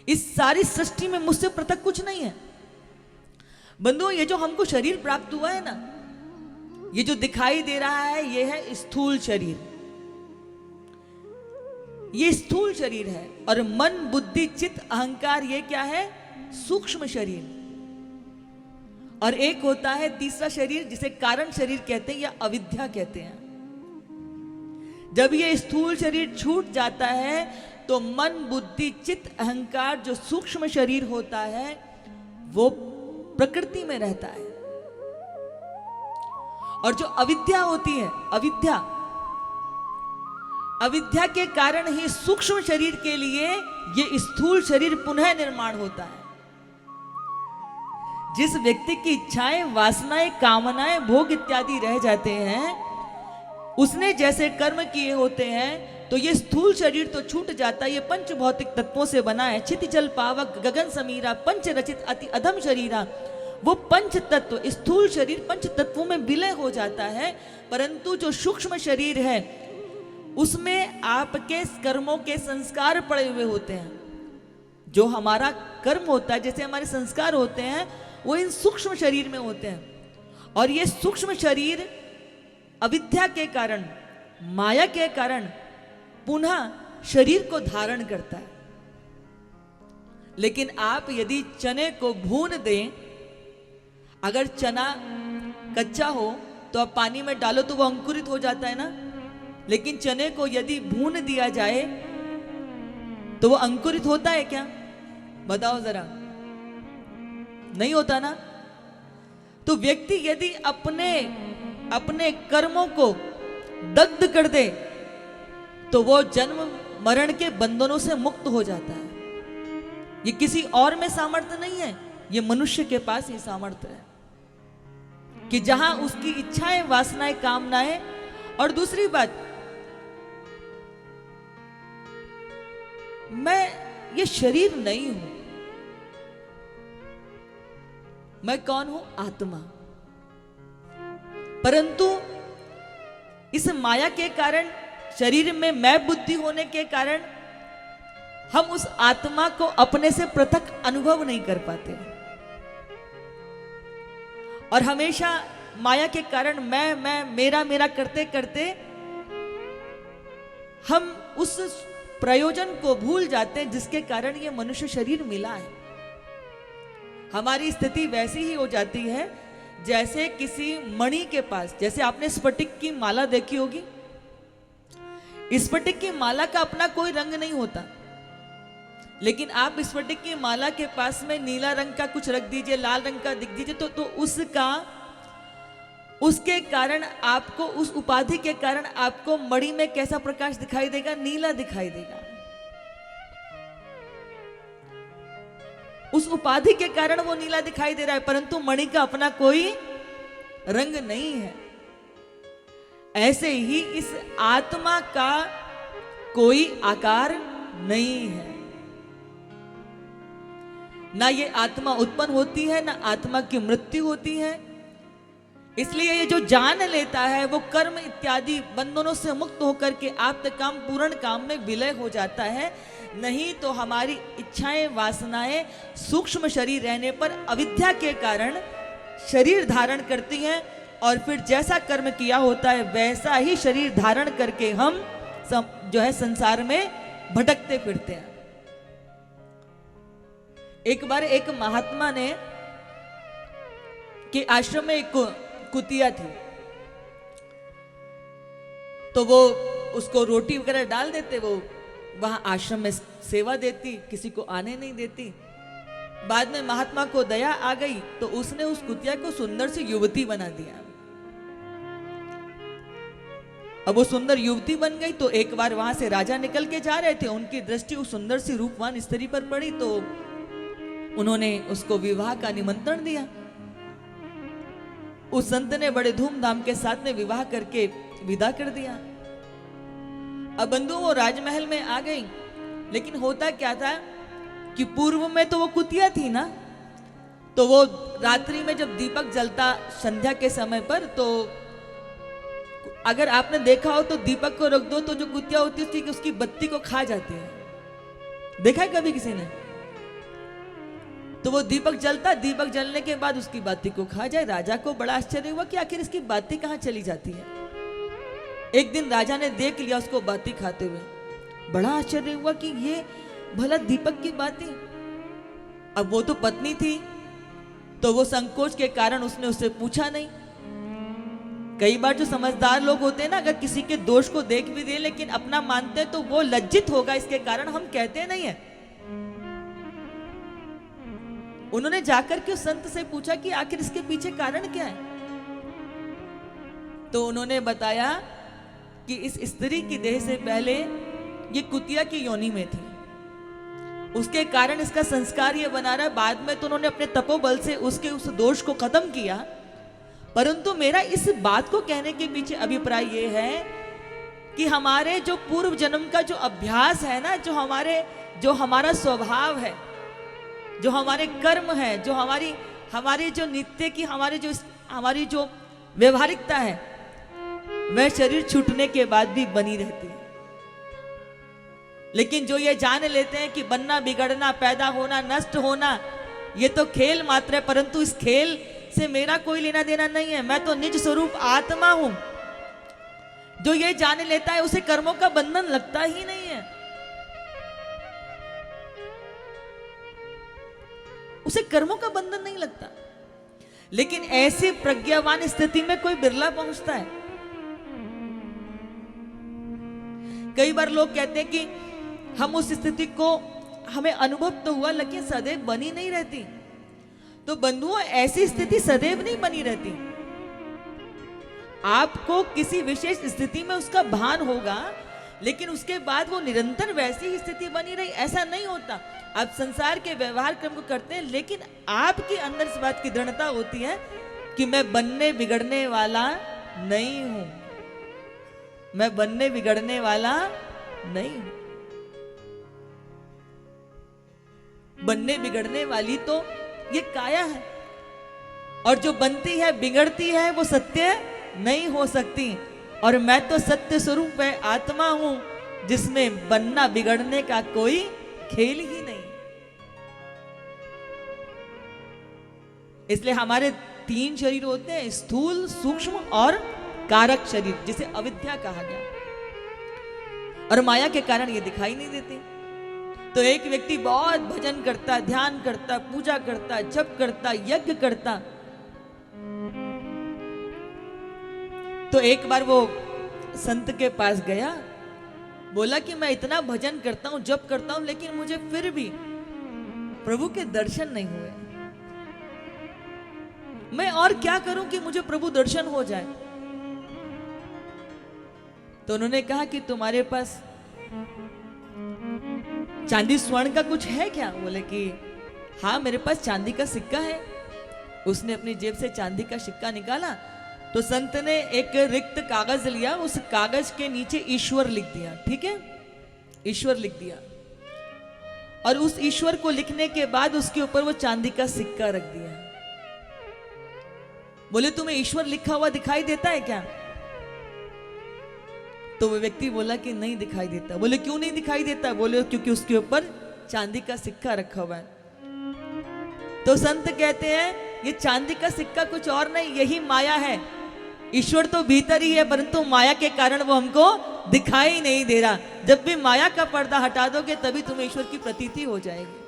इस सारी सृष्टि में मुझसे पृथक कुछ नहीं है। बंधुओं, ये जो हमको शरीर प्राप्त हुआ है ना, ये जो दिखाई दे रहा है, ये है स्थूल शरीर। ये स्थूल शरीर है। और मन, बुद्धि, चित्त, अहंकार, ये क्या है? सूक्ष्म शरीर। और एक होता है तीसरा शरीर, जिसे कारण शरीर कहते हैं या अविद्या कहते हैं। जब ये स्थूल शरीर छूट जाता है तो मन, बुद्धि, चित्त, अहंकार, जो सूक्ष्म शरीर होता है, वो प्रकृति में रहता है। और जो अविद्या होती है, अविद्या के कारण ही सूक्ष्म शरीर के लिए ये स्थूल शरीर पुनः निर्माण होता है। जिस व्यक्ति की इच्छाएं, वासनाएं, कामनाएं, भोग इत्यादि रह जाते हैं, उसने जैसे कर्म किए होते हैं, तो ये स्थूल शरीर तो छूट जाता है। ये पंच भौतिक तत्वों से बना है। क्षिति जल पावक गगन समीरा पंच रचित अति अधम शरीरा। वो पंच तत्व, स्थूल शरीर पंच तत्वों में विलय हो जाता है। परंतु जो सूक्ष्म शरीर है, उसमें आपके कर्मों के संस्कार पड़े हुए होते हैं। जो हमारा कर्म होता है, जैसे हमारे संस्कार होते हैं, वो इन सूक्ष्म शरीर में होते हैं। और ये सूक्ष्म शरीर अविद्या के कारण, माया के कारण पुनः शरीर को धारण करता है। लेकिन आप यदि चने को भून दें, अगर चना कच्चा हो तो आप पानी में डालो तो वो अंकुरित हो जाता है ना। लेकिन चने को यदि भून दिया जाए तो वो अंकुरित होता है क्या? बताओ जरा, नहीं होता ना। तो व्यक्ति यदि अपने कर्मों को दग्ध कर दे तो वो जन्म मरण के बंधनों से मुक्त हो जाता है। ये किसी और में सामर्थ्य नहीं है, ये मनुष्य के पास ही सामर्थ्य है कि जहां उसकी इच्छाएं, वासनाएं, कामनाएं। और दूसरी बात, मैं ये शरीर नहीं हूं। मैं कौन हूं? आत्मा। परंतु इस माया के कारण, शरीर में मैं बुद्धि होने के कारण, हम उस आत्मा को अपने से पृथक अनुभव नहीं कर पाते। और हमेशा माया के कारण मैं मेरा मेरा करते करते हम उस प्रयोजन को भूल जाते हैं जिसके कारण ये मनुष्य शरीर मिला है। हमारी स्थिति वैसी ही हो जाती है जैसे किसी मणि के पास, जैसे आपने स्फटिक की माला देखी होगी। स्फटिक की माला का अपना कोई रंग नहीं होता, लेकिन आप स्फटिक की माला के पास में नीला रंग का कुछ रख दीजिए, लाल रंग का दिख दीजिए, तो उसके कारण आपको, उस उपाधि के कारण आपको मणि में कैसा प्रकाश दिखाई देगा? नीला दिखाई देगा। उस उपाधि के कारण वो नीला दिखाई दे रहा है, परंतु मणि का अपना कोई रंग नहीं है। ऐसे ही इस आत्मा का कोई आकार नहीं है। ना ये आत्मा उत्पन्न होती है, ना आत्मा की मृत्यु होती है। इसलिए ये जो जान लेता है वो कर्म इत्यादि बंधनों से मुक्त होकर के आप्त काम, पूर्ण काम में विलय हो जाता है। नहीं तो हमारी इच्छाएं, वासनाएं सूक्ष्म शरीर रहने पर अविद्या के कारण शरीर धारण करती हैं, और फिर जैसा कर्म किया होता है वैसा ही शरीर धारण करके हम जो है संसार में भटकते फिरते हैं। एक बार एक महात्मा ने के आश्रम में एक कुतिया थी, तो वो उसको रोटी वगैरह डाल देते, वो वहां आश्रम में सेवा देती, किसी को आने नहीं देती। बाद में महात्मा को दया आ गई तो उसने उस कुतिया को सुंदर सी युवती बना दिया। अब वो सुंदर युवती बन गई तो एक बार वहां से राजा निकल के जा रहे थे, उनकी दृष्टि उस सुंदर सी रूपवान स्त्री पर पड़ी, तो उन्होंने उसको विवाह का निमंत्रण दिया। उस संत ने बड़े धूमधाम के साथ में विवाह करके विदा कर दिया। अब बंधु वो राजमहल में आ गई, लेकिन होता क्या था कि पूर्व में तो वो कुतिया थी ना, तो वो रात्रि में जब दीपक जलता संध्या के समय पर, तो अगर आपने देखा हो तो दीपक को रख दो तो जो कुतिया होती है उसकी बत्ती को खा जाती है। देखा है कभी किसी ने? तो वो दीपक जलता, दीपक जलने के बाद उसकी बाती को खा जाए। राजा को बड़ा आश्चर्य हुआ कि आखिर इसकी बाती कहाँ चली जाती है। एक दिन राजा ने देख लिया उसको बाती खाते हुए, बड़ा आश्चर्य हुआ कि ये भला दीपक की बाती। अब वो तो पत्नी थी, तो वो संकोच के कारण उसने उससे पूछा नहीं। कई बार जो समझदार लोग होते हैं ना, अगर किसी के दोष को देख भी दे लेकिन अपना मानते हैं तो वो लज्जित होगा, इसके कारण हम कहते नहीं है। उन्होंने जाकर के उस संत से पूछा कि आखिर इसके पीछे कारण क्या है। तो उन्होंने बताया कि इस स्त्री की देह से पहले ये कुतिया की योनि में थी, उसके कारण इसका संस्कार ये बना रहा है। बाद में तो उन्होंने अपने तपोबल से उसके उस दोष को खत्म किया। परंतु मेरा इस बात को कहने के पीछे अभिप्राय ये है कि हमारे जो पूर्व जन्म का जो अभ्यास है ना, जो हमारा स्वभाव है, जो हमारे कर्म है, जो हमारी जो नित्य की हमारी जो व्यवहारिकता है, वह शरीर छूटने के बाद भी बनी रहती है। लेकिन जो ये जान लेते हैं कि बनना, बिगड़ना, पैदा होना, नष्ट होना ये तो खेल मात्र है, परंतु इस खेल से मेरा कोई लेना देना नहीं है, मैं तो निज स्वरूप आत्मा हूं। जो ये जान लेता है उसे कर्मों का बंधन लगता ही नहीं है, उसे कर्मों का बंधन नहीं लगता। लेकिन ऐसी प्रज्ञावान स्थिति में कोई बिरला पहुंचता है। कई बार लोग कहते हैं कि हम उस स्थिति को हमें अनुभव तो हुआ लेकिन सदैव बनी नहीं रहती। तो बंधुओं, ऐसी स्थिति सदैव नहीं बनी रहती। आपको किसी विशेष स्थिति में उसका भान होगा, लेकिन उसके बाद वो निरंतर वैसी ही स्थिति बनी रही, ऐसा नहीं होता। आप संसार के व्यवहार क्रम को करते हैं, लेकिन आपके अंदर इस बात की दृढ़ता होती है कि मैं बनने बिगड़ने वाला नहीं हूं, मैं बनने बिगड़ने वाला नहीं हूं। बनने बिगड़ने वाली तो ये काया है, और जो बनती है बिगड़ती है वो सत्य नहीं हो सकती। और मैं तो सत्य स्वरूप है, आत्मा हूं, जिसमें बनना बिगड़ने का कोई खेल ही नहीं। इसलिए हमारे 3 शरीर होते हैं, स्थूल, सूक्ष्म और कारक शरीर, जिसे अविद्या कहा गया, और माया के कारण ये दिखाई नहीं देते। तो एक व्यक्ति बहुत भजन करता, ध्यान करता, पूजा करता, जप करता, यज्ञ करता, तो एक बार वो संत के पास गया, बोला कि मैं इतना भजन करता हूं, जप करता हूं, लेकिन मुझे फिर भी प्रभु के दर्शन नहीं हुए। मैं और क्या करूं कि मुझे प्रभु दर्शन हो जाए। तो उन्होंने कहा कि तुम्हारे पास चांदी स्वर्ण का कुछ है क्या? बोले कि हाँ, मेरे पास चांदी का सिक्का है। उसने अपनी जेब से चांदी का सिक्का निकाला, तो संत ने एक रिक्त कागज लिया, उस कागज के नीचे ईश्वर लिख दिया। ठीक है, ईश्वर लिख दिया, और उस ईश्वर को लिखने के बाद उसके ऊपर वो चांदी का सिक्का रख दिया। बोले तुम्हें ईश्वर लिखा हुआ दिखाई देता है क्या? तो वो व्यक्ति बोला कि नहीं दिखाई देता। बोले क्यों नहीं दिखाई देता? बोले क्योंकि उसके ऊपर चांदी का सिक्का रखा हुआ है। तो संत कहते हैं ये चांदी का सिक्का कुछ और नहीं, यही माया है। ईश्वर तो भीतर ही है, परंतु माया के कारण वो हमको दिखाई नहीं दे रहा। जब भी माया का पर्दा हटा दोगे तभी तुम्हें ईश्वर की प्रतीति हो जाएगी।